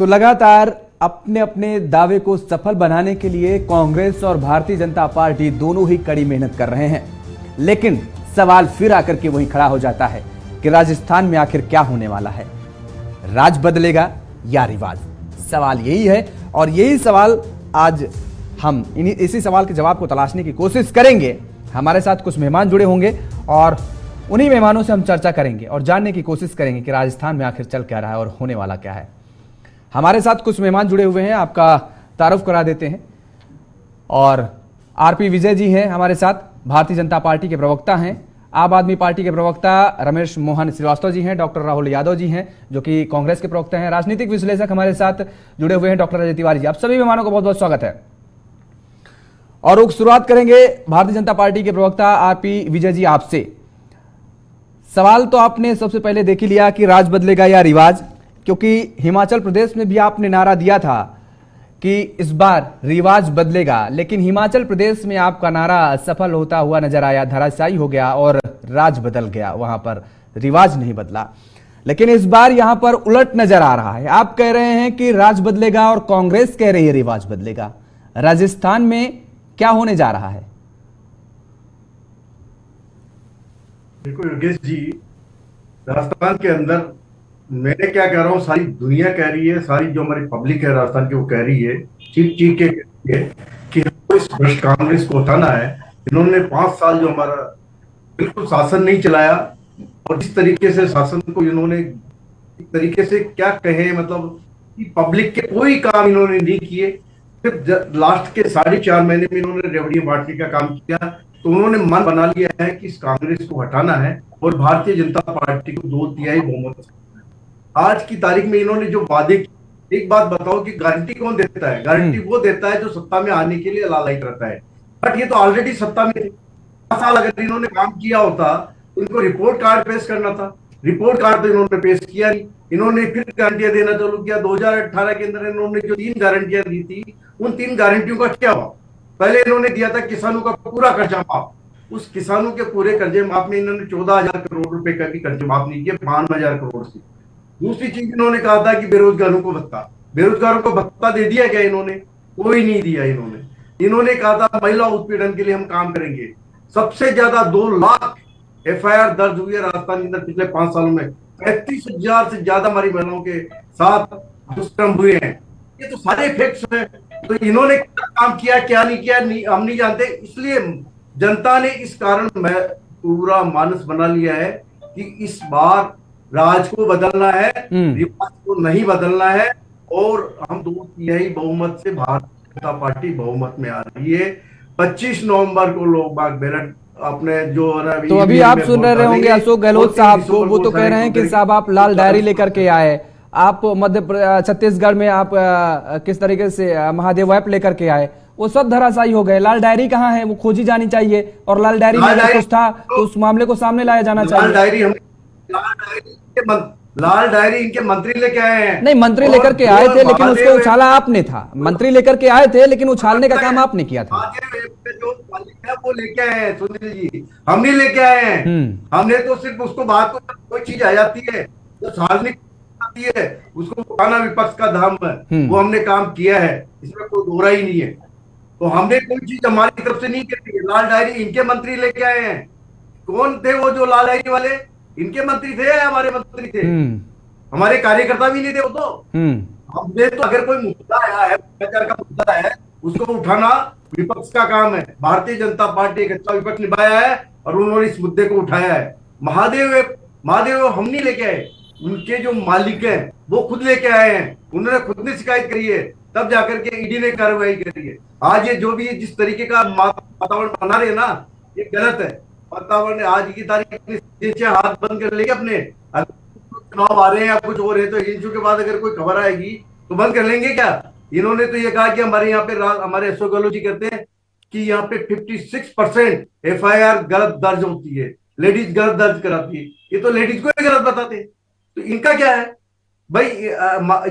तो लगातार अपने अपने दावे को सफल बनाने के लिए कांग्रेस और भारतीय जनता पार्टी दोनों ही कड़ी मेहनत कर रहे हैं, लेकिन सवाल फिर आकर के वहीं खड़ा हो जाता है कि राजस्थान में आखिर क्या होने वाला है। राज बदलेगा या रिवाज? सवाल यही है और यही सवाल आज हम इसी सवाल के जवाब को तलाशने की कोशिश करेंगे। हमारे साथ कुछ मेहमान जुड़े होंगे और उन्हीं मेहमानों से हम चर्चा करेंगे और जानने की कोशिश करेंगे कि राजस्थान में आखिर चल क्या रहा है और होने वाला क्या है। हमारे साथ कुछ मेहमान जुड़े हुए हैं, आपका तारुफ करा देते हैं। और आरपी विजय जी हैं हमारे साथ, भारतीय जनता पार्टी के प्रवक्ता हैं। आम आदमी पार्टी के प्रवक्ता रमेश मोहन श्रीवास्तव जी हैं। डॉक्टर राहुल यादव जी हैं जो कि कांग्रेस के प्रवक्ता हैं। राजनीतिक विश्लेषक हमारे साथ जुड़े हुए हैं डॉक्टर अजय तिवारी जी। आप सभी मेहमानों को बहुत बहुत स्वागत है। और शुरुआत करेंगे भारतीय जनता पार्टी के प्रवक्ता आरपी विजय जी आपसे। सवाल तो आपने सबसे पहले देख ही लिया कि राज बदलेगा या रिवाज, क्योंकि हिमाचल प्रदेश में भी आपने नारा दिया था कि इस बार रिवाज बदलेगा, लेकिन हिमाचल प्रदेश में आपका नारा सफल होता हुआ नजर आया, धराशायी हो गया और राज बदल गया, वहां पर रिवाज नहीं बदला। लेकिन इस बार यहां पर उलट नजर आ रहा है। आप कह रहे हैं कि राज बदलेगा और कांग्रेस कह रही है रिवाज बदलेगा। राजस्थान में क्या होने जा रहा है? देखो योगेश जी, राजस्थान के अंदर मैं क्या कह रहा हूँ, सारी दुनिया कह रही है, सारी जो हमारी पब्लिक है राजस्थान की वो कह रही है, चीख चीख के कह रही है कि हमको इस भ्रष्ट कांग्रेस को उठाना है। इन्होंने 5 साल जो हमारा बिल्कुल शासन नहीं चलाया और जिस तरीके से शासन को इन्होंने एक तरीके से क्या कहे, मतलब कि पब्लिक के कोई काम इन्होंने नहीं किए। फिर लास्ट के 4.5 महीने में इन्होंने रेवड़ियां बांटने का काम किया, तो उन्होंने मन बना लिया है कि इस कांग्रेस को हटाना है और भारतीय जनता पार्टी को 2/3 बहुमत। आज की तारीख में इन्होंने जो वादे किए, एक बात बताओ कि गारंटी कौन देता है? गारंटी वो देता है जो सत्ता में आने के लिए लालच करता है। बट ये तो ऑलरेडी सत्ता में थे। 5 साल अगर इन्होंने काम किया होता, उनको रिपोर्ट कार्ड पेश करना था। रिपोर्ट कार्ड तो इन्होंने पेश किया नहीं। इन्होंने फिर गारंटियां देना चालू किया। 2018 के अंदर इन्होंने जो 3 गारंटियां दी थी, उन 3 गारंटियों का क्या हुआ? पहले इन्होंने दिया था किसानों का पूरा कर्जा माफ। उस किसानों के पूरे कर्जे माफ में इन्होंने 14,000 करोड़ रुपए का भी कर्ज माफ नहीं किया, 52,000 करोड़ से। दूसरी चीज इन्होंने कहा था कि बेरोजगारों को भत्ता। बेरोजगारों को भत्ता दे दिया क्या इन्होंने? कोई नहीं दिया इन्होंने कहा था महिला उत्पीड़न के लिए हम काम करेंगे। सबसे ज्यादा 2 लाख FIR दर्ज हुई है राजस्थान के अंदर पिछले 5 सालों में। 35,000 से ज्यादा हमारी महिलाओं के साथ दुष्कर्म हुए हैं। ये तो सारे फैक्ट्स हैं। तो इन्होंने क्या काम किया, क्या नहीं किया, हम नहीं जानते। इसलिए जनता ने इस कारण में पूरा मानस बना लिया है कि इस बार राज को बदलना है, रिवाज को नहीं बदलना है। और हम 2/3 बहुमत से भारतीय जनता पार्टी बहुमत में आ रही है। 25 नवंबर को लोग बाग बैलेट अपने जो तो अभी आप सुन रहे होंगे अशोक गहलोत साहब को, वो तो कह रहे हैं कि साहब आप लाल डायरी लेकर के आए, आप छत्तीसगढ़ में आप किस तरीके से महादेव ऐप लेकर के आए, वो सब धराशायी हो गए। लाल डायरी कहाँ है? वो खोजी जानी चाहिए और लाल डायरी में अगर कुछ था तो उस मामले को सामने लाया जाना चाहिए। लाल डायरी इनके मंत्री लेके आए हैं। नहीं, मंत्री लेकर के आए थे लेकिन उसको उछाला आपने था। मंत्री लेकर के आए थे लेकिन उछालने का काम आपने किया था। जो वो लेके आए हैं सुनील जी, हम नहीं लेके आए हैं। हमने तो सिर्फ उसको बात को कोई चीज आ जाती है जो सार्वजनिक आती है उसको उठाना विपक्ष का धर्म है, वो हमने काम किया है, इसमें कोई दोहरा ही नहीं है। तो हमने कोई चीज हमारी तरफ से नहीं की। लाल डायरी इनके मंत्री लेके आए हैं। कौन थे वो जो लाल डायरी वाले? इनके मंत्री थे या हमारे मंत्री थे? हमारे कार्यकर्ता भी नहीं थे वो तो। हमने तो अगर कोई मुद्दा आया है, भ्रष्टाचार का मुद्दा है, उसको उठाना विपक्ष का काम है। भारतीय जनता पार्टी एक अच्छा विपक्ष निभाया है और उन्होंने इस मुद्दे को उठाया है। महादेव हम नहीं लेके आए, उनके जो मालिक हैं वो खुद लेके आए हैं। उन्होंने खुद ने शिकायत करी है, तब जाकर के ईडी ने कार्रवाई करी है। आज ये जो भी जिस तरीके का वातावरण बना रहे हैं ना, ये गलत है। वातावरण आज की तारीख में हाथ बंद कर लेंगे अपने। चुनाव आ रहे हैं या कुछ हो रहे हैं तो इशू के बाद अगर कोई खबर आएगी तो बंद कर लेंगे क्या? इन्होंने तो ये कहा कि हमारे यहाँ पे हमारे अशोक गहलोत जी कहते हैं कि यहाँ पे 56% FIR गलत दर्ज होती है, लेडीज गलत दर्ज कराती है। ये तो लेडीज को ही गलत बताते हैं, तो इनका क्या है भाई?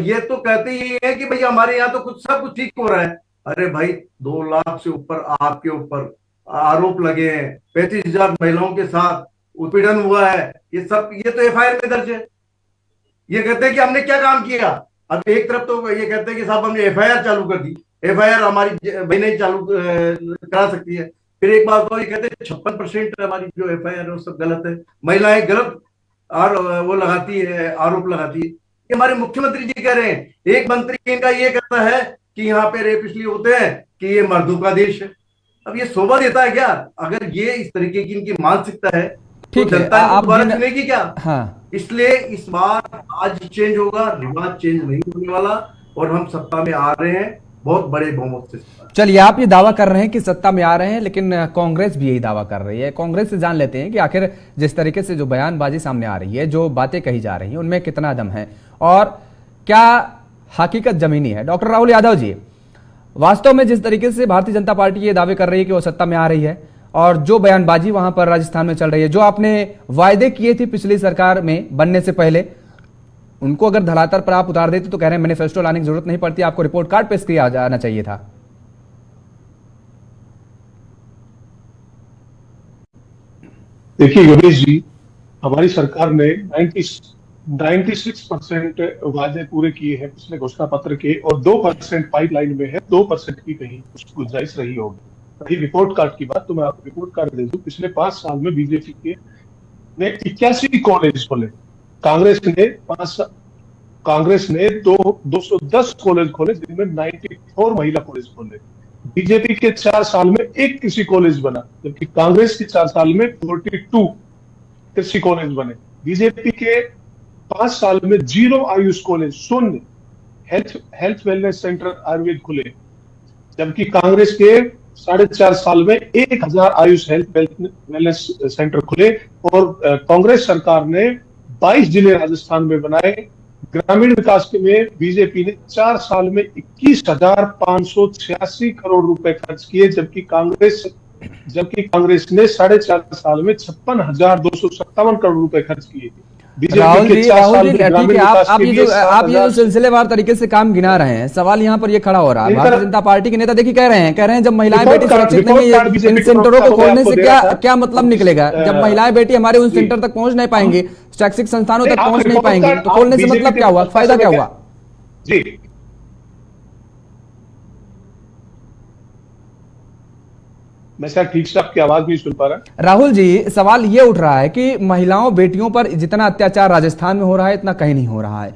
ये तो कहते ही है कि भाई हमारे यहाँ तो कुछ सब कुछ ठीक हो रहा है। अरे भाई 2 लाख से ऊपर आपके ऊपर आरोप लगे हैं, 35,000 महिलाओं के साथ उत्पीड़न हुआ है, ये सब ये तो FIR में दर्ज है। ये कहते हैं कि हमने क्या काम किया? अब एक तरफ तो ये कहते हैं कि साहब हमने एफआईआर चालू कर दी, एफआईआर हमारी भाई नहीं चालू करा सकती है। फिर एक बात तो ये कहते हैं 56% हमारी जो एफआईआर है वो सब गलत है, महिलाएं गलत और वो लगाती है, आरोप लगाती है। ये हमारे मुख्यमंत्री जी कह रहे हैं। एक मंत्री इनका ये कहता है कि यहाँ पे रेप इसलिए होते हैं कि ये मर्दों का देश है। अब ये शोभा देता है क्या? अगर ये इस तरीके की इनकी मानसिकता है तो ठीक है, जनता इनको आप दोबारा जिन चुनेगी क्या? हाँ, इसलिए इस बार आज चेंज होगा, रिवाज चेंज नहीं होने वाला, और हम सत्ता में आ रहे हैं बहुत बड़े बहुमत से। चलिए, आप ये दावा कर रहे हैं कि सत्ता में आ रहे हैं, लेकिन कांग्रेस भी यही दावा कर रही है। कांग्रेस से जान लेते हैं कि आखिर जिस तरीके से जो बयानबाजी सामने आ रही है, जो बातें कही जा रही हैं, उनमें कितना दम है और क्या हकीकत जमीनी है। डॉक्टर राहुल यादव जी, वास्तव में जिस तरीके से भारतीय जनता पार्टी ये दावे कर रही है कि वो सत्ता में आ रही है, और जो बयानबाजी वहां पर राजस्थान में चल रही है, जो आपने वायदे किए थे पिछली सरकार में बनने से पहले, उनको अगर धरातल पर आप उतार देते तो कह रहे हैं मैनिफेस्टो लाने की जरूरत नहीं पड़ती, आपको रिपोर्ट कार्ड पेश किया जाना चाहिए था। देखिए योगेश जी, हमारी सरकार ने 96% वादे पूरे किए हैं पिछले घोषणा पत्र के, और 2% पाइपलाइन में है। 2% की कहीं कुछ गुंजाइश रही होगी। रही रिपोर्ट कार्ड की बात, तो मैं आपको रिपोर्ट कार्ड दे दूं। पिछले 5 साल में बीजेपी के ने 81 कॉलेज खोले। कांग्रेस ने 210 कॉलेज खोले, जिनमें 94 महिला कॉलेज खोले। बीजेपी के 4 साल में एक कृषि कॉलेज बना, जबकि कांग्रेस के 4 साल में 42 कृषि कॉलेज बने। बीजेपी के 5 साल में 0 आयुष कॉलेज, शून्य। हेल्थ वेलनेस सेंटर आयुर्वेद खुले, जबकि कांग्रेस के 4.5 साल में 1000 आयुष हेल्थ वेलनेस सेंटर खुले। और कांग्रेस सरकार ने 22 जिले राजस्थान में बनाए। ग्रामीण विकास के में बीजेपी ने 4 साल में 21,586 करोड़ रुपए खर्च किए, जबकि कांग्रेस ने 4.5 साल में 56,257 करोड़ रुपए खर्च किए। राहुल जी, बीजेपी के 4 साल में ठीक ग्रामीण है, विकास आप के ये लिए जो सिलसिलेवार तरीके से काम गिना रहे हैं, सवाल यहाँ पर ये खड़ा हो रहा है। भारतीय जनता पार्टी के नेता देखिए कह रहे हैं जब महिलाएं बेटी सुरक्षित नहीं है, इन सेंटरों को खोलने से क्या मतलब निकलेगा? जब महिलाएं बेटी हमारे उन सेंटर तक पहुंच नहीं पाएंगे, शैक्षिक संस्थानों तक पहुंच नहीं पाएंगे, तो खोलने से मतलब क्या हुआ, फायदा क्या हुआ? जी, मैं शायद ठीक से आपकी आवाज नहीं सुन पा रहा। राहुल जी, सवाल ये उठ रहा है कि महिलाओं बेटियों पर जितना अत्याचार राजस्थान में हो रहा है, इतना कहीं नहीं हो रहा है।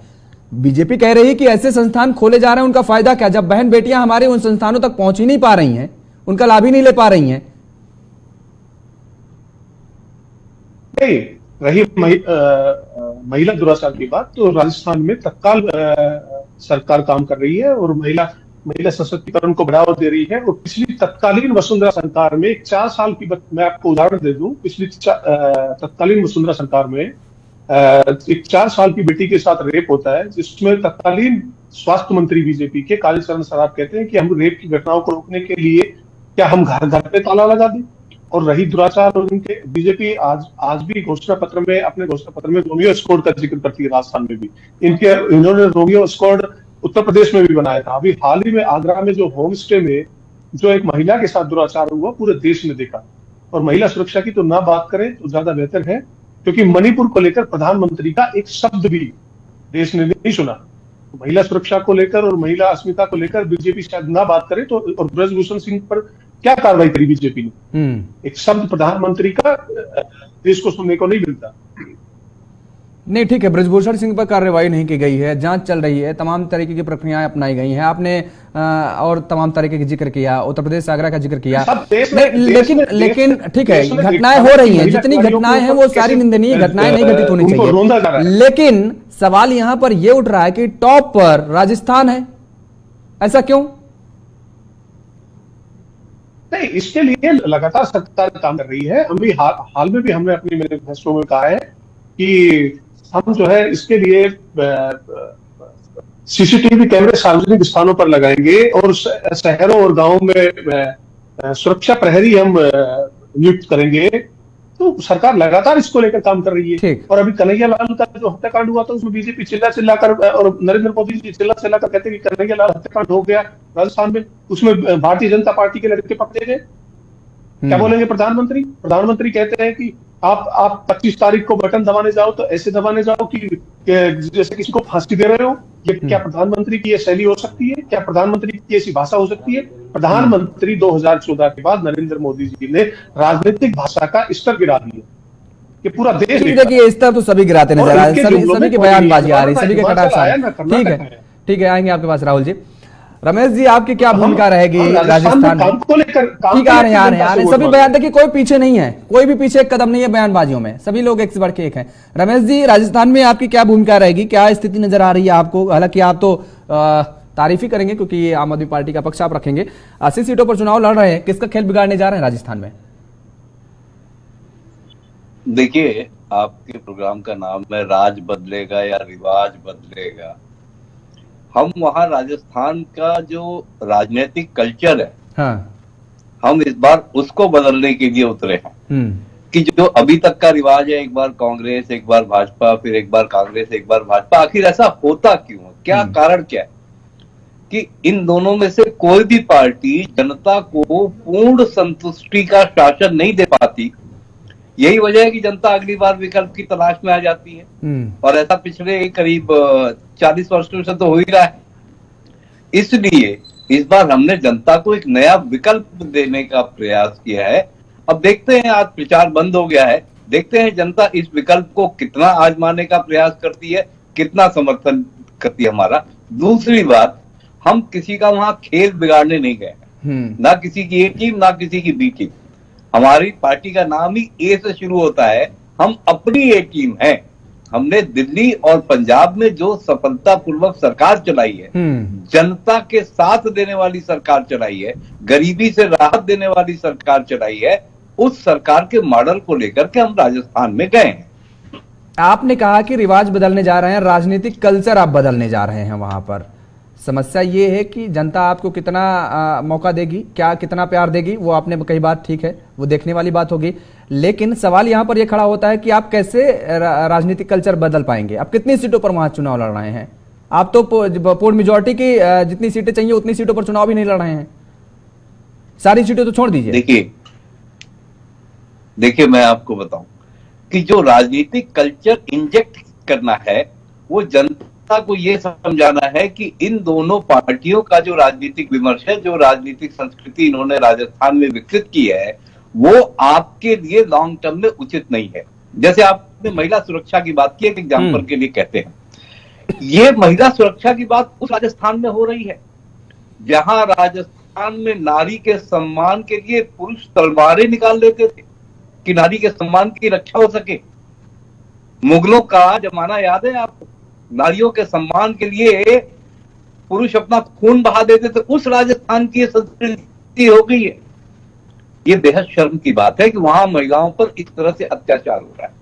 बीजेपी कह रही है कि ऐसे संस्थान खोले जा रहे हैं, उनका फायदा क्या, जब बहन बेटियां हमारे उन संस्थानों तक पहुंच ही नहीं पा रही हैं, उनका लाभ ही नहीं ले पा रही हैं। नहीं, रही महिला दुराचार की बात, तो राजस्थान में तत्काल सरकार काम कर रही है और महिला सशक्तिकरण को बढ़ावा दे रही है। और पिछली तत्कालीन वसुंधरा सरकार में 4 साल की मैं आपको उदाहरण दे दूं। पिछली तत्कालीन वसुंधरा सरकार में एक 4 साल की बेटी के साथ रेप होता है, जिसमें तत्कालीन स्वास्थ्य मंत्री बीजेपी के कालीचरण सराफ कहते हैं कि हम रेप की घटनाओं को रोकने के लिए क्या हम घर घर पे ताला लगा दें। और रही दुराचार और उनके, बीजेपी आज भी अपने घोषणा पत्र में रोमियो स्क्वाड का जिक्र करती है। राजस्थान में भी इन्होंने रोमियो स्क्वाड उत्तर प्रदेश में भी बनाया था। अभी हाल ही में आगरा में जो होम स्टे में जो एक महिला के साथ दुराचार हुआ, पूरे देश ने देखा। और महिला सुरक्षा की तो ना बात करें तो ज्यादा बेहतर है, क्योंकि मणिपुर को लेकर प्रधानमंत्री का एक शब्द भी देश ने नहीं सुना। महिला सुरक्षा को लेकर और महिला अस्मिता को लेकर बीजेपी शायद ना बात करे तो। और ब्रजभूषण सिंह पर क्या कार्रवाई करी बीजेपी ने? एक शब्द प्रधानमंत्री का देश को सुनने को नहीं मिलता। नहीं, ठीक है, ब्रजभूषण सिंह पर कार्रवाई नहीं की गई है, जांच चल रही है, तमाम तरीके की प्रक्रियाएं अपनाई गई हैं। आपने और तमाम तरीके का जिक्र किया, उत्तर प्रदेश आगरा का जिक्र किया। लेकिन ठीक है, घटनाएं हो रही हैं, जितनी घटनाएं हैं वो सारी निंदनीय घटनाएं नहीं घटित होनी चाहिए। लेकिन सवाल यहां पर यह उठ रहा है कि टॉप पर राजस्थान है, ऐसा क्यों? नहीं, इसके लिए लगातार सरकार काम कर रही है। हम भी हाल में भी हमने अपने मैनिफेस्टो में कहा है कि हम जो है इसके लिए सीसीटीवी कैमरे सार्वजनिक स्थानों पर लगाएंगे और शहरों और गांवों में सुरक्षा प्रहरी हम नियुक्त करेंगे। तो सरकार लगातार इसको लेकर काम कर रही है। और अभी कन्हैया लाल का जो हत्याकांड हुआ था, उसमें बीजेपी चिल्ला कर और नरेंद्र मोदी जी चिल्ला कर कहते हैं कि कन्हैया लाल हत्याकांड हो गया राजस्थान में, उसमें भारतीय जनता पार्टी के लड़के पकड़े गए। क्या बोलेंगे प्रधानमंत्री? प्रधानमंत्री कहते हैं कि आप 25 तारीख को बटन दबाने जाओ तो ऐसे दबाने जाओ कि जैसे किसी को फांसी दे रहे हो। ये क्या प्रधानमंत्री की ये शैली हो सकती है? क्या प्रधानमंत्री की ऐसी भाषा हो सकती है? प्रधानमंत्री 2014 के बाद नरेंद्र मोदी जी ने राजनीतिक भाषा का स्तर गिरा दिया कि पूरा देश देखिए इस तरह तो सभी गिराते नजर आ रहे हैं, सभी की बयानबाजी आ रही है, सभी के कटाक्ष आ रहे हैं। ठीक है, आएंगे आपके पास राहुल जी। रमेश जी, आपकी क्या भूमिका रहेगी राजस्थान में? ठीक आ रहे हैं सभी बयान। देखिए कोई पीछे नहीं है, कोई भी पीछे एक कदम नहीं है बयानबाजियों में, सभी लोग एक से बढ़ के एक हैं। रमेश जी, राजस्थान में आपकी क्या भूमिका रहेगी, क्या स्थिति नजर आ रही है आपको? हालांकि आप तो तारीफ ही करेंगे क्योंकि ये आम आदमी पार्टी का पक्ष आप रखेंगे, 80 सीटों पर चुनाव लड़ रहे हैं, किसका खेल बिगाड़ने जा रहे हैं राजस्थान में? देखिए, आपके प्रोग्राम का नाम है राज बदलेगा या रिवाज बदलेगा। हम वहां राजस्थान का जो राजनीतिक कल्चर है, हाँ, हम इस बार उसको बदलने के लिए उतरे हैं कि जो अभी तक का रिवाज है, एक बार कांग्रेस, एक बार भाजपा, फिर एक बार कांग्रेस, एक बार भाजपा, आखिर ऐसा होता क्यों है? क्या कारण क्या है कि इन दोनों में से कोई भी पार्टी जनता को पूर्ण संतुष्टि का शासन नहीं दे पाती? यही वजह है कि जनता अगली बार विकल्प की तलाश में आ जाती है, और ऐसा पिछले करीब 40 वर्षों से तो हो ही रहा है। इसलिए इस बार हमने जनता को एक नया विकल्प देने का प्रयास किया है। अब देखते हैं, आज प्रचार बंद हो गया है, देखते हैं जनता इस विकल्प को कितना आजमाने का प्रयास करती है, कितना समर्थन करती है हमारा। दूसरी बात, हम किसी का वहां खेल बिगाड़ने नहीं गए, ना किसी की ए टीम ना किसी की बी टीम। हमारी पार्टी का नाम ही ए से शुरू होता है, हम अपनी ए टीम है। हमने दिल्ली और पंजाब में जो सफलतापूर्वक सरकार चलाई है, जनता के साथ देने वाली सरकार चलाई है, गरीबी से राहत देने वाली सरकार चलाई है, उस सरकार के मॉडल को लेकर के हम राजस्थान में गए हैं। आपने कहा कि रिवाज बदलने जा रहे हैं, राजनीतिक कल्चर आप बदलने जा रहे हैं। वहां पर समस्या ये है कि जनता आपको कितना मौका देगी, क्या कितना प्यार देगी, वो आपने कही बात ठीक है, वो देखने वाली बात होगी। लेकिन सवाल यहां पर यह खड़ा होता है कि आप कैसे राजनीतिक कल्चर बदल पाएंगे? आप कितनी सीटों पर वहां चुनाव लड़ रहे हैं? आप तो पूर्ण मेजोरिटी की जितनी सीटें चाहिए उतनी सीटों पर चुनाव भी नहीं लड़ रहे हैं, सारी सीटें तो छोड़ दीजिए। देखिए मैं आपको बताऊं कि जो राजनीतिक कल्चर इंजेक्ट करना है, वो जनता को ये समझाना है कि इन दोनों पार्टियों का जो राजनीतिक विमर्श है, जो राजनीतिक संस्कृति इन्होंने राजस्थान में विकसित की है, वो आपके लिए लॉन्ग टर्म में उचित नहीं है। जैसे आपने महिला सुरक्षा की बात की, एक एग्जाम्पल के लिए कहते हैं, ये महिला सुरक्षा की बात उस राजस्थान में हो रही है जहां राजस्थान में नारी के सम्मान के लिए पुरुष तलवारें निकाल लेते थे कि नारी के सम्मान की रक्षा हो सके। मुगलों का जमाना याद है आपको? नारियों के सम्मान के लिए पुरुष अपना खून बहा देते थे। उस राजस्थान की संस्कृति हो गई है। ये बेहद शर्म की बात है कि वहां महिलाओं पर इस तरह से अत्याचार हो रहा है।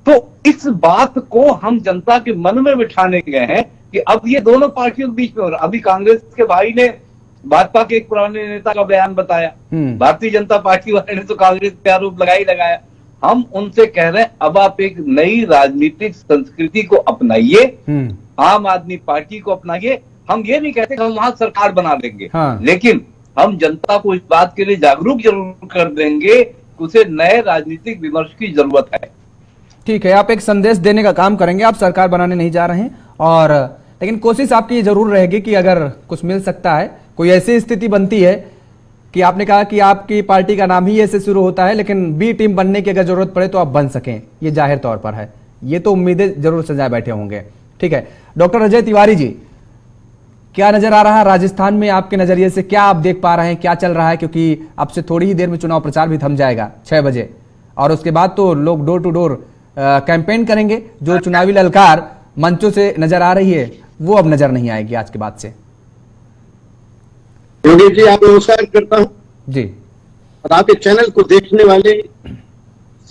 तो इस बात को हम जनता के मन में बिठाने गए हैं कि अब ये दोनों पार्टियों के बीच में हो रहा है। अभी कांग्रेस के भाई ने भाजपा के एक पुराने नेता का बयान बताया, भारतीय जनता पार्टी वाले ने तो कांग्रेस पे आरोप लगाया। हम उनसे कह रहे हैं अब आप एक नई राजनीतिक संस्कृति को अपनाइए, आम आदमी पार्टी को अपनाइए। हम ये नहीं कहते कि हम वहां सरकार बना देंगे, लेकिन हम जनता को इस बात के लिए जागरूक जरूर कर देंगे कि उसे नए राजनीतिक विमर्श की जरूरत है। ठीक है, आप एक संदेश देने का काम करेंगे, आप सरकार बनाने नहीं जा रहे हैं, और लेकिन कोशिश आपकी ये जरूर रहेगी कि अगर कुछ मिल सकता है, कोई ऐसी स्थिति बनती है कि आपने कहा कि आपकी पार्टी का नाम ही ऐसे शुरू होता है, लेकिन बी टीम बनने की अगर जरूरत पड़े तो आप बन सकें, ये जाहिर तौर पर है। ये तो उम्मीदें जरूर सजाए बैठे होंगे। ठीक है, डॉक्टर अजय तिवारी जी, क्या नजर आ रहा है राजस्थान में आपके नजरिए से? क्या आप देख पा रहे हैं, क्या चल रहा है? क्योंकि अब से थोड़ी ही देर में चुनाव प्रचार भी थम जाएगा 6 बजे, और उसके बाद तो लोग डोर टू डोर कैंपेन करेंगे। जो चुनावी ललकार मंचों से नजर आ रही है वो अब नजर नहीं आएगी आज के बाद से। योगी जी, आप नमस्कार करता हूं जी, और आपके चैनल को देखने वाले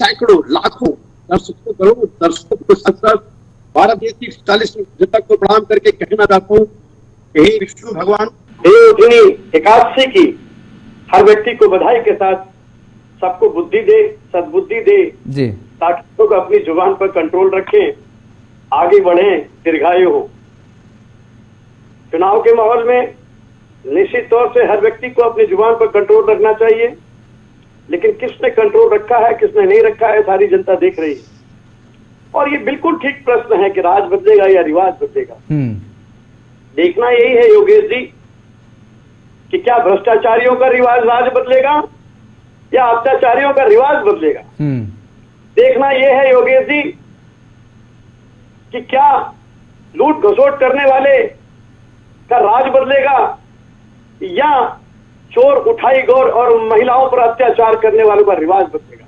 सैकड़ों लाखों दर्शकों, करोड़ों दर्शकों को साथ साथ भारत देश की 40 जनता को प्रणाम करके कहना चाहता हूँ, यही विष्णु भगवान देवोधनी एकादशी की हर व्यक्ति को बधाई के साथ सबको बुद्धि दे, सद्बुद्धि दे जी, ताकि लोग अपनी जुबान पर कंट्रोल रखें, आगे बढ़े, दीर्घायु हो। चुनाव के माहौल में निश्चित तौर से हर व्यक्ति को अपनी जुबान पर कंट्रोल रखना चाहिए। लेकिन किसने कंट्रोल रखा है, किसने नहीं रखा है, सारी जनता देख रही है। और ये बिल्कुल ठीक प्रश्न है कि राज बदलेगा या रिवाज बदलेगा। देखना यही है योगेश जी कि क्या भ्रष्टाचारियों का रिवाज राज बदलेगा या अत्याचारियों का रिवाज बदलेगा। देखना यह है योगेश जी कि क्या लूट घसोट करने वाले का राज बदलेगा या चोर उठाई गौर और महिलाओं पर अत्याचार करने वालों का रिवाज बदलेगा।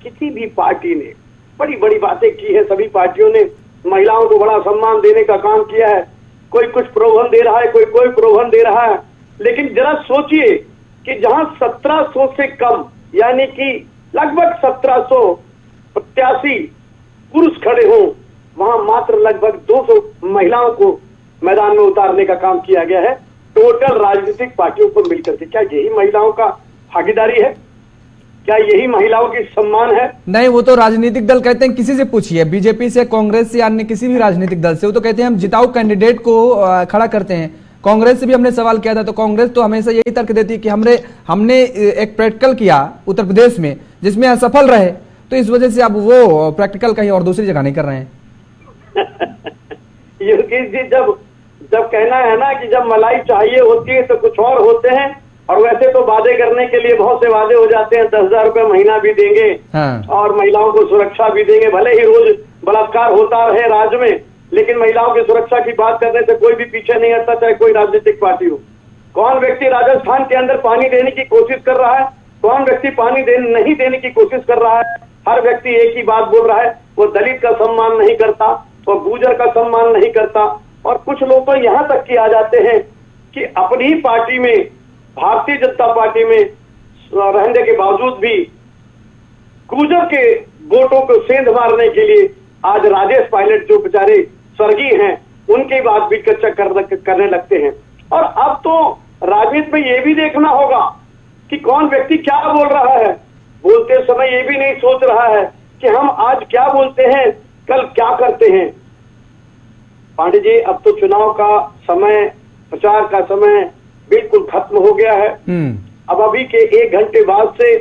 किसी भी पार्टी ने बड़ी बड़ी बातें की है, सभी पार्टियों ने महिलाओं को बड़ा सम्मान देने का काम किया है, कोई कुछ प्रलोभन दे रहा है, कोई कोई प्रलोभन दे रहा है, लेकिन जरा सोचिए कि जहां 1700 से कम यानी कि लगभग 1700 प्रत्याशी पुरुष खड़े हों, वहां मात्र लगभग 200 महिलाओं को मैदान में उतारने का काम किया गया है टोटल राजनीतिक पार्टियों को मिलकर के। क्या यही महिलाओं का भागीदारी है? क्या यही महिलाओं की सम्मान है? नहीं, वो तो राजनीतिक दल कहते हैं, किसी से पूछिए, बीजेपी से, कांग्रेस से, अन्य किसी भी राजनीतिक दल से, वो तो कहते हैं हम जिताऊ कैंडिडेट को खड़ा करते हैं। कांग्रेस से भी हमने सवाल किया था तो कांग्रेस तो हमेशा यही तर्क देती है कि हमने एक प्रैक्टिकल किया उत्तर प्रदेश में जिसमें असफल रहे, तो इस वजह से अब वो प्रैक्टिकल कहीं और दूसरी जगह नहीं कर रहे हैं। योगेश जी, जब कहना है ना कि जब मलाई चाहिए होती है तो कुछ और होते हैं, और वैसे तो वादे करने के लिए बहुत से वादे हो जाते हैं, 10,000 रुपए महीना भी देंगे और महिलाओं को सुरक्षा भी देंगे। भले ही रोज बलात्कार होता रहे राज्य में, लेकिन महिलाओं की सुरक्षा की बात करने से कोई भी पीछे नहीं हटता, चाहे कोई राजनीतिक पार्टी हो। कौन व्यक्ति राजस्थान के अंदर पानी देने की कोशिश कर रहा है, कौन व्यक्ति पानी नहीं देने की कोशिश कर रहा है? हर व्यक्ति एक ही बात बोल रहा है, वो दलित का सम्मान नहीं करता, वो गुर्जर का सम्मान नहीं करता। और कुछ लोग तो यहाँ तक कि आ जाते हैं कि अपनी ही पार्टी में, भारतीय जनता पार्टी में रहने के बावजूद भी गुर्जर के वोटों को सेंध मारने के लिए आज राजेश पायलट जो बेचारे स्वर्गीय हैं उनकी बात भी करने लगते हैं। और अब तो राजनीति में ये भी देखना होगा कि कौन व्यक्ति क्या बोल रहा है। बोलते समय ये भी नहीं सोच रहा है कि हम आज क्या बोलते हैं, कल क्या करते हैं। पांडे जी, अब तो चुनाव का समय, प्रचार का समय बिल्कुल खत्म हो गया है। अब अभी के 1 घंटे बाद से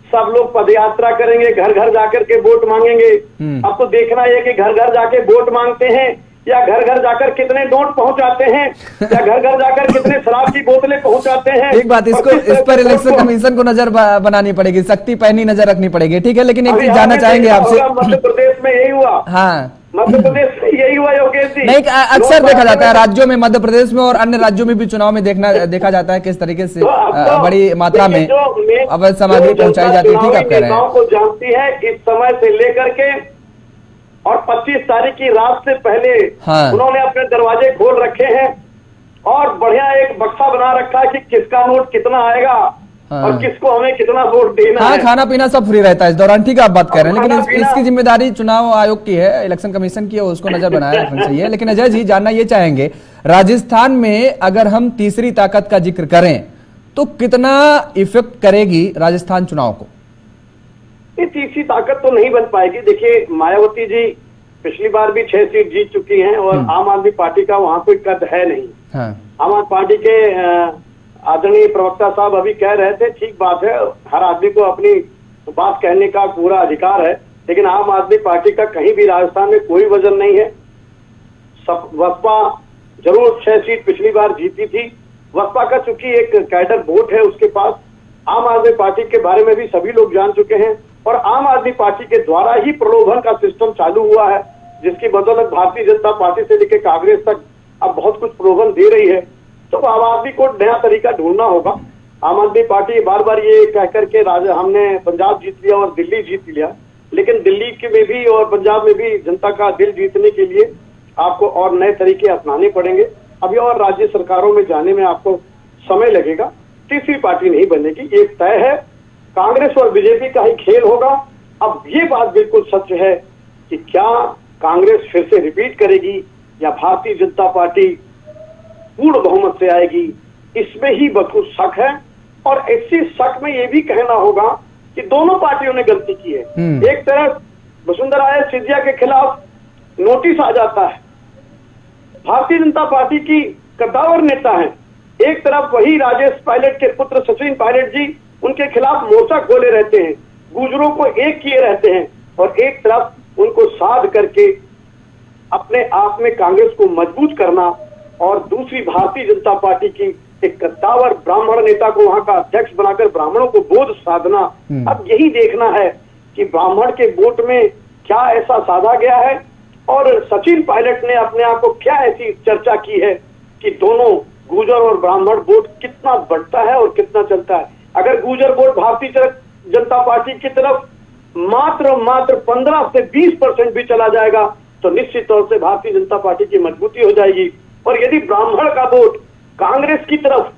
सब लोग पदयात्रा करेंगे, घर घर जाकर के वोट मांगेंगे। अब तो देखना है कि घर घर जाके वोट मांगते हैं या घर घर जाकर कितने नोट पहुंचाते हैं या घर घर जाकर कितने शराब की बोतलें पहुंचाते हैं। एक बात, इस पर इलेक्शन कमीशन को नजर बनानी पड़ेगी, सख्ती पैनी नजर रखनी पड़ेगी, ठीक है। लेकिन एक चीज जानना चाहेंगे आपसे, मध्य प्रदेश में यही हुआ। हाँ, मध्य प्रदेश में यही हुआ योगेश जी। नहीं, अक्सर देखा जाता है राज्यों में, मध्य प्रदेश में और अन्य राज्यों में भी चुनाव में देखा जाता है किस तरीके से बड़ी मात्रा में अवैध सामग्री पहुंचाई जाती है। ठीक आप कह रहे हैं, को जानती है इस समय से लेकर के, और 25 तारीख की रात से पहले उन्होंने अपने दरवाजे खोल रखे हैं और बढ़िया एक बक्सा बना रखा है कि किसका नोट कितना आएगा और किसको हमें कितना वोट देना है। खाना पीना सब फ्री रहता है इस दौरान, ठीक है आप बात कर रहे हैं, लेकिन इसकी जिम्मेदारी चुनाव आयोग की है, इलेक्शन कमीशन की है, उसको नजर बनाए रखना चाहिए। लेकिन अजय जी, जानना ये चाहेंगे, राजस्थान में अगर हम तीसरी ताकत का जिक्र करें तो कितना इफेक्ट करेगी राजस्थान चुनाव को? ये तीसरी ताकत तो नहीं बन पाएगी। देखिए, मायावती जी पिछली बार भी 6 सीट जीत चुकी हैं और आम आदमी पार्टी का वहां कोई कद है नहीं। आम आदमी पार्टी के आदरणीय प्रवक्ता साहब अभी कह रहे थे, ठीक बात है, हर आदमी को अपनी बात कहने का पूरा अधिकार है, लेकिन आम आदमी पार्टी का कहीं भी राजस्थान में कोई वजन नहीं है। बसपा जरूर 6 सीट पिछली बार जीती थी, बसपा का चूंकि एक कैडर वोट है उसके पास, आम आदमी पार्टी के बारे में भी सभी लोग जान चुके हैं और आम आदमी पार्टी के द्वारा ही प्रलोभन का सिस्टम चालू हुआ है, जिसकी बदौलत भारतीय जनता पार्टी से लेकर कांग्रेस तक अब बहुत कुछ प्रलोभन दे रही है। तो आम आदमी को नया तरीका ढूंढना होगा। आम आदमी पार्टी बार बार ये कह करके हमने पंजाब जीत लिया और दिल्ली जीत लिया, लेकिन दिल्ली के में भी और पंजाब में भी जनता का दिल जीतने के लिए आपको और नए तरीके अपनाने पड़ेंगे। अभी और राज्य सरकारों में जाने में आपको समय लगेगा, तीसरी पार्टी नहीं बनेगी, ये तय है। कांग्रेस और बीजेपी का ही खेल होगा। अब ये बात बिल्कुल सच है कि क्या कांग्रेस फिर से रिपीट करेगी या भारतीय जनता पार्टी पूर्ण बहुमत से आएगी, इसमें ही बहुत शक है। और इसी शक में ये भी कहना होगा कि दोनों पार्टियों ने गलती की है। एक तरफ वसुंधरा सिंधिया के खिलाफ नोटिस आ जाता है, भारतीय जनता पार्टी की कद्दावर नेता है, एक तरफ वही राजेश पायलट के पुत्र सचिन पायलट जी उनके खिलाफ मोर्चा खोले रहते हैं, गुर्जरों को एक किए रहते हैं और एक तरफ उनको साध करके अपने आप में कांग्रेस को मजबूत करना और दूसरी भारतीय जनता पार्टी की एक कद्दावर ब्राह्मण नेता को वहां का अध्यक्ष बनाकर ब्राह्मणों को बोध साधना। अब यही देखना है कि ब्राह्मण के वोट में क्या ऐसा साधा गया है और सचिन पायलट ने अपने आप को क्या ऐसी चर्चा की है कि दोनों गुर्जर और ब्राह्मण वोट कितना बढ़ता है और कितना चलता है। अगर गुर्जर वोट भारतीय जनता पार्टी की तरफ मात्र 15 से 20% भी चला जाएगा तो निश्चित तौर से भारतीय जनता पार्टी की मजबूती हो जाएगी। और यदि ब्राह्मण का वोट कांग्रेस की तरफ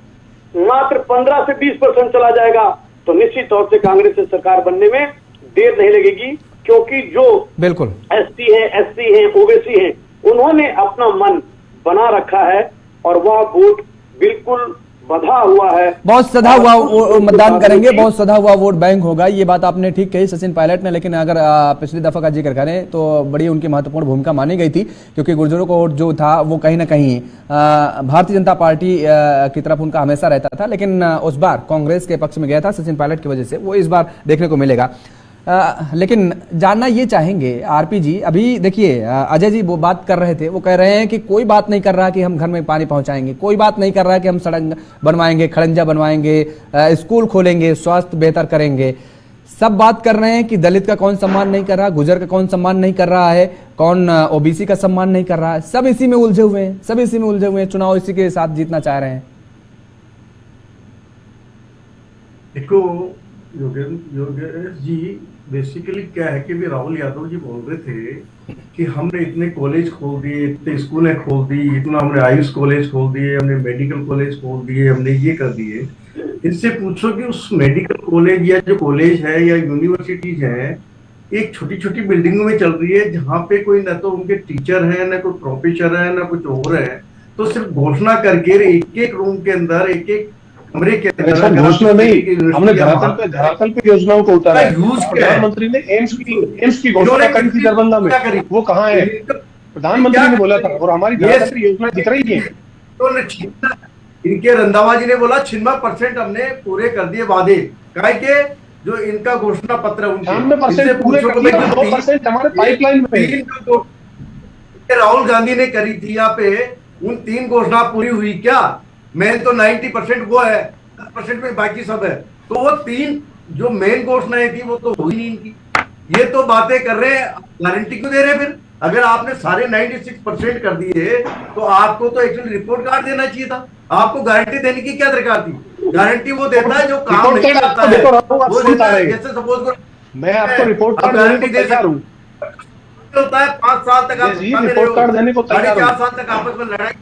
मात्र 15 से 20% चला जाएगा तो निश्चित तौर से कांग्रेस से सरकार बनने में देर नहीं लगेगी, क्योंकि जो बिल्कुल एसटी है, एससी है, ओबीसी है, उन्होंने अपना मन बना रखा है और वह वोट बिल्कुल बधा हुआ है। बहुत सधा हुआ मतदान करेंगे, बहुत सधा हुआ वोट बैंक होगा। ये बात आपने ठीक कही सचिन पायलट ने, लेकिन अगर पिछली दफा का जिक्र करें तो बड़ी उनकी महत्वपूर्ण भूमिका मानी गई थी, क्योंकि गुर्जरों का वोट जो था वो कहीं ना कहीं भारतीय जनता पार्टी की तरफ उनका हमेशा रहता था, लेकिन उस बार कांग्रेस के पक्ष में गया था सचिन पायलट की वजह से। वो इस बार देखने को मिलेगा। लेकिन जानना ये चाहेंगे आरपी जी, अभी देखिए अजय जी वो बात कर रहे थे, वो कह रहे हैं कि कोई बात नहीं कर रहा कि हम घर में पानी पहुंचाएंगे, कोई बात नहीं कर रहा कि हम सड़क बनवाएंगे, खड़ंजा बनवाएंगे, स्कूल खोलेंगे, स्वास्थ्य बेहतर करेंगे। सब बात कर रहे हैं कि दलित का कौन सम्मान नहीं कर रहा, गुर्जर का कौन सम्मान नहीं कर रहा है, कौन ओबीसी का सम्मान नहीं कर रहा है। सब इसी में उलझे हुए हैं, सब इसी में उलझे हुए हैं, चुनाव इसी के साथ जीतना चाह रहे हैं। देखो योगेश जी, बेसिकली क्या है कि भी राहुल यादव जी बोल रहे थे कि हमने इतने कॉलेज खोल दिए, इतने स्कूलें खोल दी, इतना हमने आयुष कॉलेज खोल दिए, हमने मेडिकल कॉलेज खोल दिए, हमने ये कर दिए। इनसे पूछो कि उस मेडिकल कॉलेज या जो कॉलेज है या यूनिवर्सिटीज है, एक छोटी छोटी बिल्डिंगों में चल रही है, जहाँ पे कोई ना तो उनके टीचर है, ना कोई प्रोफेसर है, ना कुछ और है। तो सिर्फ घोषणा करके एक एक रूम के अंदर, एक एक कमरे के अंदर घोषणा नहीं, हमने धरातल पे योजनाओं को उतारा है। प्रधानमंत्री ने एम्स की घोषणा करी थी दरभंगा में, वो कहाँ है? प्रधानमंत्री ने बोला था और हमारी धरातल योजना दिख रही है। तो इनके रंधावा जी ने बोला 96% हमने पूरे कर दिए वादे, काहे के जो इनका घोषणा पत्र 96% पूरे कर दिए, 2% हमारे पाइपलाइन में। राहुल गांधी ने करी थी यहाँ पे, उन 3 घोषणा पूरी हुई क्या? मेन तो 90% वो है, 10% में बाकी सब है। तो वो 3 जो मेन घोषणाएं थी वो तो हुई नहीं इनकी। ये तो बातें कर रहे हैं, गारंटी क्यों दे रहे हैं? फिर अगर आपने सारे 96% कर दिए तो आपको तो एक्चुअली रिपोर्ट कार्ड देना चाहिए था। आपको गारंटी देने की क्या दरकार थी? गारंटी वो देता है जो काम नहीं करता है, वो देता है। जैसे सपोज मैं आपको रिपोर्ट कार्ड देने को तैयार हूं। होता है 5 साल तक आप रिपोर्ट कार्ड देने को तैयार हूं। 4.5 साल तक आपस में लड़ाई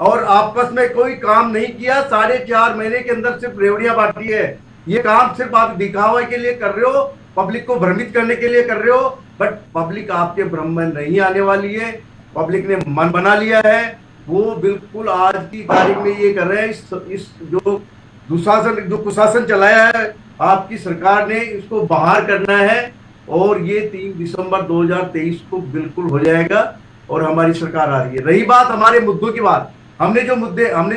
और आपस में कोई काम नहीं किया। 4.5 महीने के अंदर सिर्फ रेवड़ियां बांटी है। ये काम सिर्फ आप दिखावे के लिए कर रहे हो, पब्लिक को भ्रमित करने के लिए कर रहे हो, बट पब्लिक आपके भ्रम में नहीं आने वाली है। पब्लिक ने मन बना लिया है, वो बिल्कुल आज की तारीख में ये कर रहे हैं। इस जो कुशासन चलाया है आपकी सरकार ने, इसको बाहर करना है और ये 3 दिसंबर 2023 को बिल्कुल हो जाएगा और हमारी सरकार आ रही है। रही बात हमारे मुद्दों की बात, हमने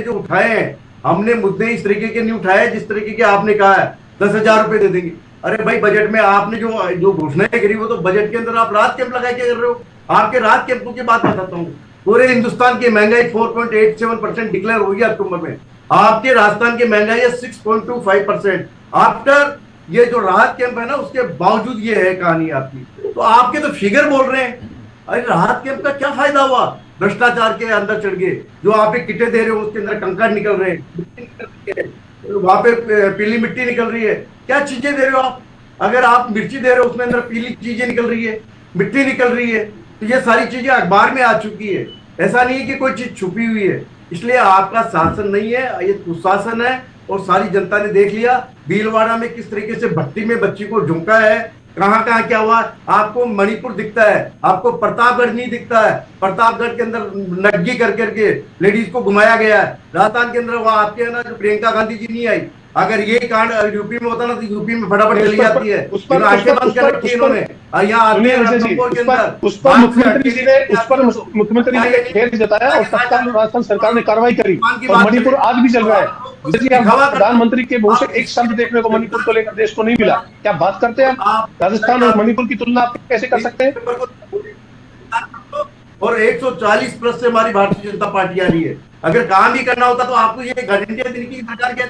जो उठाए हैं, हमने मुद्दे इस तरीके के नहीं उठाए जिस तरीके के आपने कहा है 10,000 रुपए दे देंगे। अरे भाई, बजट में आपने जो घोषणाएं करी वो तो बजट के अंदर आप रात कैंप लगा के कर रहे हो। आपके रात कैंपों की बात बताता हूँ। पूरे हिंदुस्तान की महंगाई 4.87% डिक्लेयर हुई है अक्टूबर में। आपके राजस्थान की महंगाई है 6.25%। आफ्टर ये जो राहत कैंप है ना, उसके बावजूद ये है कहानी आपकी। तो आपके तो फिगर बोल रहे हैं। अरे राहत कैंप का क्या फायदा हुआ? भ्रष्टाचार के अंदर चढ़ गए, जो आप किटे दे रहे हो उसके अंदर कंकड़ निकल रहे हैं, वहां पे पीली मिट्टी निकल रही है। क्या चीजें दे रहे हो आप? अगर आप मिर्ची दे रहे हो उसमें अंदर पीली चीजें निकल रही है, मिट्टी निकल रही है। तो ये सारी चीजें अखबार में आ चुकी है। ऐसा नहीं है कि कोई चीज छुपी हुई है। इसलिए आपका शासन नहीं है, ये कुशासन है और सारी जनता ने देख लिया। भीलवाड़ा में किस तरीके से भट्टी में बच्ची को झुमका है, कहां कहां क्या हुआ। आपको मणिपुर दिखता है, आपको प्रतापगढ़ नहीं दिखता है। प्रतापगढ़ के अंदर नग्गी कर करके लेडीज को घुमाया गया है। राजस्थान के अंदर वहां आपके है ना, जो प्रियंका गांधी जी नहीं आई। अगर ये कांड यूपी में होता ना तो यूपी में फटाफट चली जाती है। आंखें बंद कर रखी है इन्होंने। यहाँ आते हैं रणथंभौर के अंदर, उस पर मुख्यमंत्री ने खेद जताया और तत्काल राजस्थान सरकार ने कार्रवाई करी और मणिपुर आज भी चल रहा है। प्रधानमंत्री के मुंह से एक शब्द देखने को मणिपुर को लेकर देश को नहीं मिला। क्या बात करते हैं आप? राजस्थान और मणिपुर की तुलना आप कैसे कर सकते हैं? और 140 प्लस से हमारी भारतीय जनता पार्टी आ रही है। अगर काम भी करना होता तो आपको ये गारंटियां देने की सरकार क्या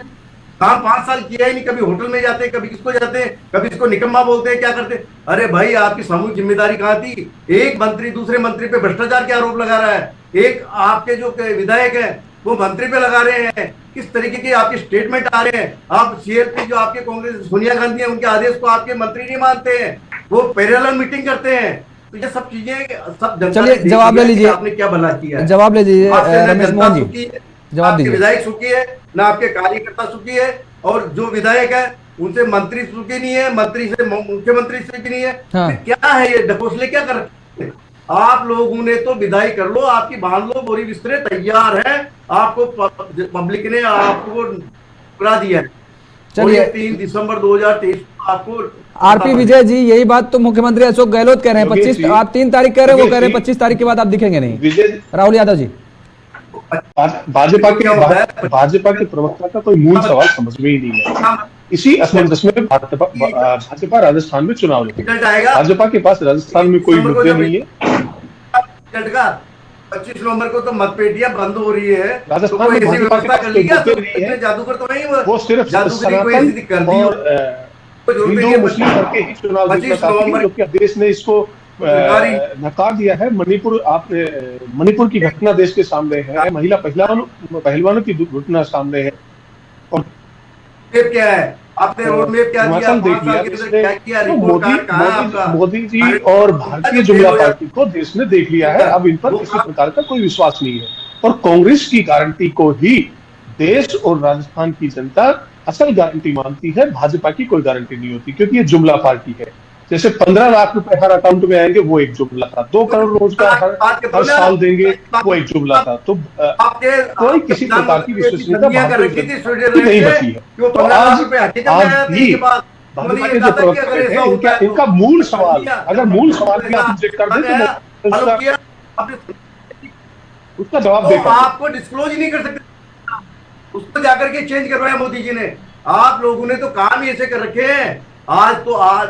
काम 5 साल किया ही नहीं। कभी होटल में जाते हैं, कभी किसको जाते हैं, कभी इसको निकम्मा बोलते हैं, क्या करते हैं। अरे भाई आपकी सामूहिक जिम्मेदारी कहाँ थी? एक मंत्री दूसरे मंत्री पे भ्रष्टाचार के आरोप लगा रहा है, एक आपके जो विधायक है वो मंत्री पे लगा रहे हैं। किस तरीके के आपके स्टेटमेंट आ रहे हैं। आप सीएलपी जो आपके कांग्रेस सोनिया गांधी है उनके आदेश को आपके मंत्री नहीं मानते हैं, वो पैरेलल मीटिंग करते हैं। तो ये सब चीजें सब चलिए जवाब ले लीजिए, आपने क्या भला किया है। जवाब ले लीजिए रमेश मोहन जी, जवाब दीजिए। विधायक सुखी है ना आपके कार्यकर्ता सुखी है, और जो विधायक है उनसे मंत्री सुखी नहीं है, मंत्री से मुख्यमंत्री सुखी नहीं है। हाँ। क्या है ये ढकोसले क्या कर रखे हैं? आप लोगों ने तो विदाई कर लो, आपकी बांध लो बोरी बिस्तरे तैयार है, आपको पब्लिक ने आपको करा दिया है। चलिए 3 दिसंबर 2023 आपको आरपी विजय जी, यही बात तो मुख्यमंत्री अशोक गहलोत कह रहे हैं। 25 आप 3 तारीख कह रहे हैं, वो कह रहे हैं 25 तारीख के बाद आप दिखेंगे नहीं। राहुल यादव जी, भाजपा के प्रवक्ता का कोई मूल सवाल समझ में ही नहीं है। इसी असमंजस में भाजपा राजस्थान में चुनाव लड़ेगा। भाजपा के पास राजस्थान में कोई मुद्दे नहीं है। 25 नवंबर को तो मतपेटियां बंद हो रही है, राजस्थान में भाजपा के पास कोई मुद्दे नहीं है। जादूगर तो नहीं, वो सिर्फ सनातन और हिंदू मुस्लिम करके ही चुनाव जीतना चाहती है, क्योंकि देश ने इसको नकार दिया है। मणिपुर की घटना देश के सामने है, महिला पहलवानों की घटना सामने है। और क्या है आपने रोड मैप क्या दिया, देख लिया तो मोदी जी और भारतीय जनता पार्टी को देश ने देख लिया है। अब इन पर किसी प्रकार का कोई विश्वास नहीं है, और कांग्रेस की गारंटी को ही देश और राजस्थान की जनता असल गारंटी मानती है। भाजपा की कोई गारंटी नहीं होती, क्योंकि ये जुमला पार्टी है। जैसे 15 लाख रुपए हर अकाउंट में आएंगे वो एक जुमला था, 2 करोड़ रोजगार हर साल देंगे वो एक जुमला था। तो कोई किसी प्रकार की विश्वसनीयता नहीं बची है। तो आज भी भाजपा के जो प्रवक्ता हैं इनका मूल सवाल, अगर मूल सवाल भी आप रिजेक्ट कर दें तो उसका जवाब देकर आपको डिस्क्लोज ही नहीं कर सकते, उसको जाकर के चेंज करवाया मोदी जी ने। आप लोगों ने तो काम ही ऐसे कर रखे हैं। आज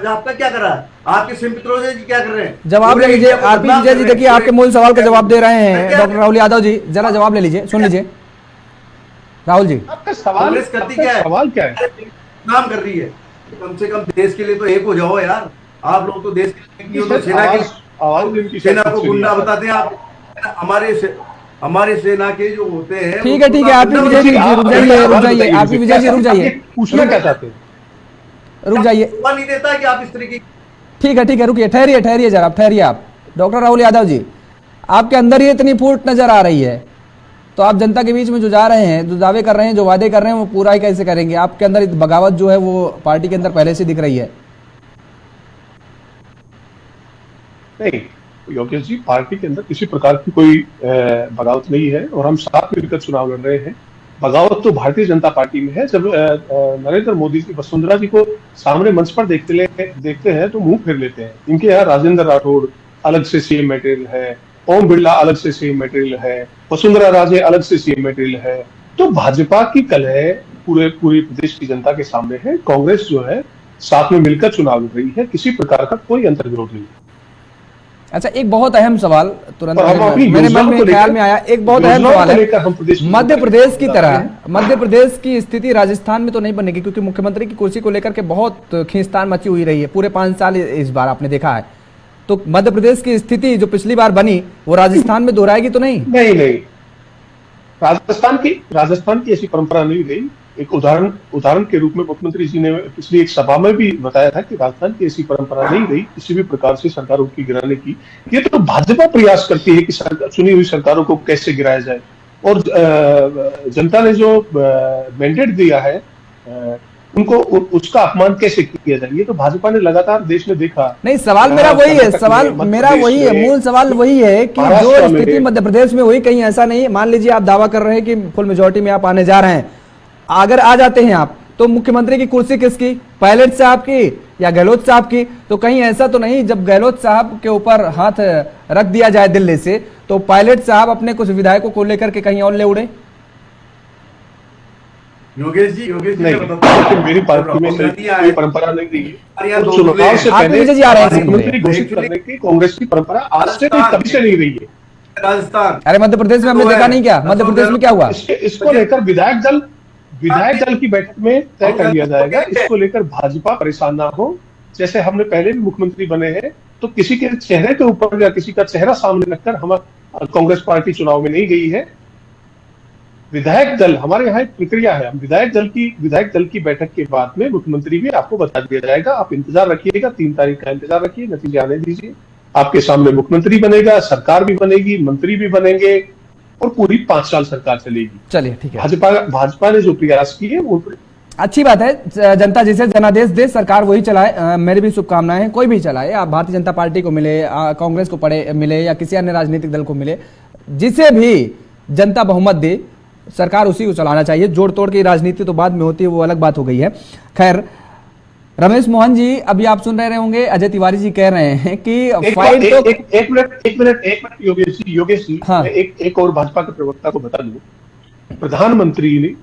आपका क्या कर रहा है, आपके सिंपत्रोजे जी क्या कर रहे हैं? जवाब ले लीजिए आरपी विजय जी, देखिए आपके मूल सवाल का जवाब दे रहे हैं डॉक्टर राहुल यादव जी, जरा जवाब ले लीजिए, सुन लीजिए राहुल जी। आपका सवाल करती क्या है? सवाल क्या है? काम कर रही है, कम से कम देश के लिए तो एक हो जाओ यार। आप लोग तो देश के लिए सेना को गुंडा बताते हैं आप। हमारे सेना के जो होते हैं। ठीक है आरपी विजय जी रुक जाइए, आरपी विजय जी रुक जाइए, पूछना क्या चाहते हैं? रुक जाइए, नहीं देता कि आप इस तरीके। ठीक है रुकिए, ठहरिए जरा, ठहरिए आप। डॉक्टर राहुल यादव जी, आपके अंदर ही इतनी फूट नजर आ रही है, तो आप जनता के बीच में जो जा रहे हैं, जो दावे कर रहे हैं, जो वादे कर रहे हैं, वो पूरा ही कैसे करेंगे? आपके अंदर बगावत जो है वो पार्टी के अंदर पहले से दिख रही है। नहीं योगेश जी, पार्टी के अंदर किसी प्रकार की कोई बगावत नहीं है, और हम साथ मिलकर चुनाव लड़ रहे हैं। बगावत तो भारतीय जनता पार्टी में है। जब नरेंद्र मोदी जी वसुंधरा जी को सामने मंच पर देखते हैं तो मुंह फेर लेते हैं। इनके यहाँ राजेंद्र राठौड़ अलग से सीएम मटेरियल है, ओम बिरला अलग से सीएम मटेरियल है, वसुंधरा राजे अलग से सीएम मटेरियल है। तो भाजपा की कलह पूरे प्रदेश की जनता के सामने है। कांग्रेस जो है साथ में मिलकर चुनाव लड़ रही है, किसी प्रकार का कोई अंतर्विरोध नहीं। अच्छा, एक बहुत अहम सवाल तुरंत मेरे मन में ख्याल में आया, एक बहुत अहम सवाल है। मध्य प्रदेश की तरह मध्य प्रदेश की स्थिति राजस्थान में तो नहीं बनेगी, क्योंकि मुख्यमंत्री की कुर्सी को लेकर के बहुत खींचतान मची हुई रही है पूरे 5 साल इस बार आपने देखा है। तो मध्य प्रदेश की स्थिति जो पिछली बार बनी वो राजस्थान में दोहराएगी तो नहीं? नहीं, राजस्थान की ऐसी परंपरा नहीं रही। एक उदाहरण के रूप में मुख्यमंत्री जी ने पिछली एक सभा में भी बताया था कि राजस्थान की ऐसी परंपरा नहीं रही किसी भी प्रकार से सरकारों की गिराने की। ये तो भाजपा प्रयास करती है कि चुनी हुई सरकारों को कैसे गिराया जाए, और जनता ने जो मैंडेट दिया है उनको उसका अपमान कैसे किया जाए, ये तो भाजपा ने लगातार देश में देखा। नहीं, सवाल मेरा वही है, सवाल मेरा वही है, मूल सवाल वही है कि जो स्थिति मध्य प्रदेश में हुई, कहीं ऐसा नहीं, मान लीजिए आप दावा कर रहे हैं कि फुल मेजोरिटी में आप आने जा रहे हैं, अगर आ जाते हैं आप, तो मुख्यमंत्री की कुर्सी किसकी? पायलट साहब की या गहलोत साहब की? तो कहीं ऐसा तो नहीं जब गहलोत साहब के ऊपर हाथ रख दिया जाए दिल्ली से, तो पायलट साहब अपने कुछ विधायकों को लेकर के कहीं और ले उड़े? योगेश जी नहीं, मैं बताता हूँ। लेकिन मेरी पार्टी में कोई परंपरा नहीं रही है। यहाँ और दो चुनाव से आप पहले विजय जी आ रहे हैं इसमें। मुख्यमंत्री घोषित करने की कांग्रेस की परंपरा आज से नहीं, कभी से नहीं रही है। राजस्थान, अरे मध्य प्रदेश में हमने देखा नहीं क्या? मध्य प्रदेश में क्या हुआ? इसको लेकर विधायक दल की बैठक में तय कर लिया जाएगा। इसको लेकर भाजपा परेशान ना हो। जैसे हमने पहले भी मुख्यमंत्री बने हैं, तो किसी के चेहरे के ऊपर या किसी का चेहरा सामने रखकर हम कांग्रेस पार्टी चुनाव में नहीं गई है। विधायक दल, हमारे यहाँ एक प्रक्रिया है, हम विधायक दल की बैठक के बाद में मुख्यमंत्री भी आपको बता दिया जाएगा। आप इंतजार रखिएगा, 3 तारीख का इंतजार रखिए, नतीजे आने दीजिए। आपके सामने मुख्यमंत्री बनेगा, सरकार भी बनेगी, मंत्री भी बनेंगे और पूरी 5 साल सरकार चलेगी। चलिए ठीक है। भाजपा ने जो प्रयास किए वो अच्छी बात है। जनता जिसे जनादेश दे, सरकार वही चलाए। मेरी भी शुभकामनाएं हैं। कोई भी चलाए, आप भारतीय जनता पार्टी को मिले, कांग्रेस को मिले या किसी अन्य राजनीतिक दल को मिले, जिसे भी जनता बहुमत दे, सरकार उसी को चलाना चाहिए। जोड़ तोड़ की राजनीति तो बाद में होती है, वो अलग बात हो गई है। खैर, रमेश मोहन जी, अभी आप सुन रहे होंगे, अजय तिवारी जी कह रहे हैं कि फाइट तो एक मिनट योगेश जी, हाँ। मैं एक और भाजपा के प्रवक्ता को बता दूं। प्रधानमंत्री ने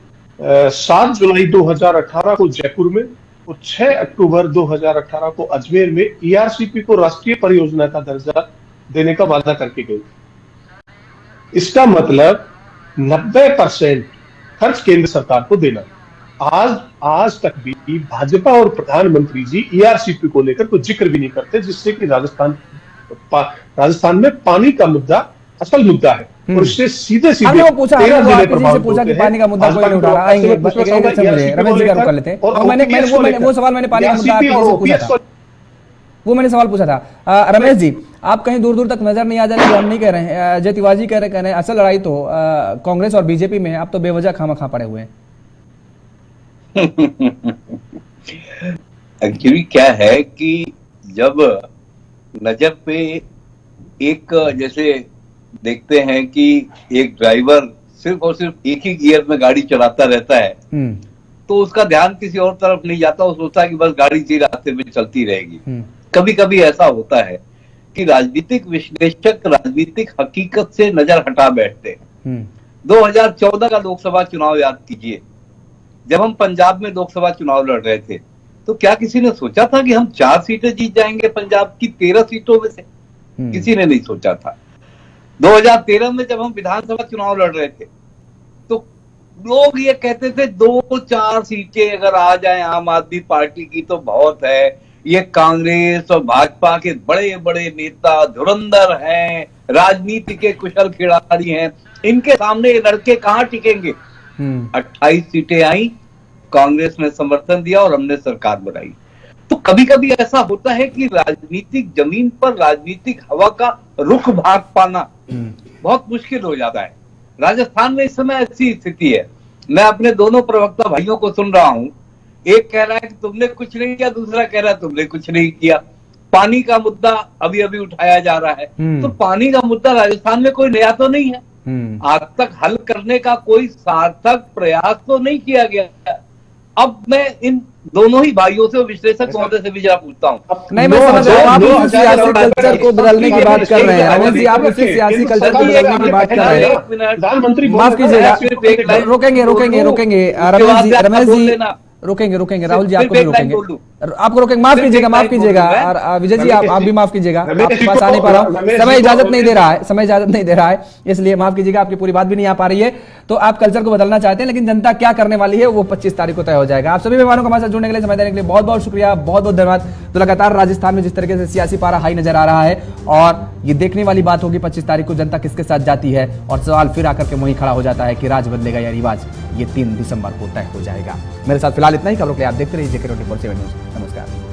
7 जुलाई 2018 को जयपुर में और 6 अक्टूबर 2018 को अजमेर में ईआरसीपी को राष्ट्रीय परियोजना का दर्जा देने का वादा करके गए। इसका मतलब 90% खर्च केंद्र सरकार को देना। आज तक भी भाजपा और प्रधानमंत्री जी ईआरसीपी को लेकर कोई जिक्र भी नहीं करते, जिससे कि राजस्थान में पानी का मुद्दा असल मुद्दा है और इससे सीधे 13 जिले प्रभावित होते हैं। पानी का मुद्दा कोई नहीं उठा रहा। आएंगे रमेश जी का कर लेते हैं। वो सवाल मैंने पानी का मुद्दा पूछा था, वो मैंने सवाल पूछा था। रमेश जी, आप कहीं दूर दूर तक नजर नहीं आ जाएंगे, हम नहीं कह रहे हैं। अजय तिवारी जी कह रहे हैं असल लड़ाई तो कांग्रेस और बीजेपी में है, आप तो बेवजह खामखा पड़े हुए हैं। एक्चुअली क्या है कि जब नजर पे एक, जैसे देखते हैं कि एक ड्राइवर सिर्फ और सिर्फ एक ही गियर में गाड़ी चलाता रहता है, तो उसका ध्यान किसी और तरफ नहीं जाता। वो सोचता है कि बस गाड़ी इसी रास्ते में चलती रहेगी। कभी कभी ऐसा होता है कि राजनीतिक विश्लेषक राजनीतिक हकीकत से नजर हटा बैठते हैं। 2014 का लोकसभा चुनाव याद कीजिए, जब हम पंजाब में लोकसभा चुनाव लड़ रहे थे, तो क्या किसी ने सोचा था कि हम 4 सीटें जीत जाएंगे पंजाब की 13 सीटों में से? किसी ने नहीं सोचा था। 2013 में जब हम विधानसभा चुनाव लड़ रहे थे, तो लोग ये कहते थे 2-4 सीटें अगर आ जाए आम आदमी पार्टी की तो बहुत है। ये कांग्रेस और भाजपा के बड़े बड़े नेता धुरंधर हैं, राजनीति के कुशल खिलाड़ी हैं, इनके सामने ये लड़के कहां टिकेंगे। 28 सीटें आई, कांग्रेस ने समर्थन दिया और हमने सरकार बनाई। तो कभी कभी ऐसा होता है कि राजनीतिक जमीन पर राजनीतिक हवा का रुख भाग पाना बहुत मुश्किल हो जाता है। राजस्थान में इस समय ऐसी स्थिति है। मैं अपने दोनों प्रवक्ता भाइयों को सुन रहा हूं, एक कह रहा है कि तुमने कुछ नहीं किया, दूसरा कह रहा है तुमने कुछ नहीं किया। पानी का मुद्दा अभी अभी उठाया जा रहा है, तो पानी का मुद्दा राजस्थान में कोई नया तो नहीं है। आज तक हल करने का कोई सार्थक प्रयास तो नहीं किया गया। अब मैं इन दोनों ही भाइयों से, विश्लेषक महोदय से भी जरा पूछता हूँ। नहीं, मैं समझ रहा हूँ आप इसी सियासी कल्चर को बदलने की बात कर रहे हैं। रमेश जी, आप इसी सियासी कल्चर को बदलने की बात कर रहे हैं। प्रधानमंत्री माफ कीजिएगा, रोकेंगे रमेश जी, रोकेंगे राहुल जी, आपको भी रोकेंगे, आपको रोकेंगे। माफ कीजिएगा और विजय जी आप भी माफ कीजिएगा, आपके पास आ नहीं पा रहा हूँ, समय इजाजत नहीं दे रहा है, इसलिए माफ कीजिएगा, आपकी पूरी बात भी नहीं आ पा रही है। तो आप कल्चर को बदलना चाहते हैं, लेकिन जनता क्या करने वाली है वो 25 तारीख को तय हो जाएगा। आप सभी मेहमानों को हमारे साथ जुड़ने के लिए, समय देने के लिए बहुत बहुत शुक्रिया, बहुत बहुत धन्यवाद। तो लगातार राजस्थान में जिस तरीके से सियासी पारा हाई नजर आ रहा है, और ये देखने वाली बात होगी 25 तारीख को जनता किसके साथ जाती है, और सवाल फिर आकर के वहीं खड़ा हो जाता है कि राज बदलेगा या रिवाज, ये 3 दिसंबर को तय हो जाएगा। मेरे साथ फिलहाल इतना ही। खबरों के लिए आप देखते रहिए JK 24/7 न्यूज। नमस्कार।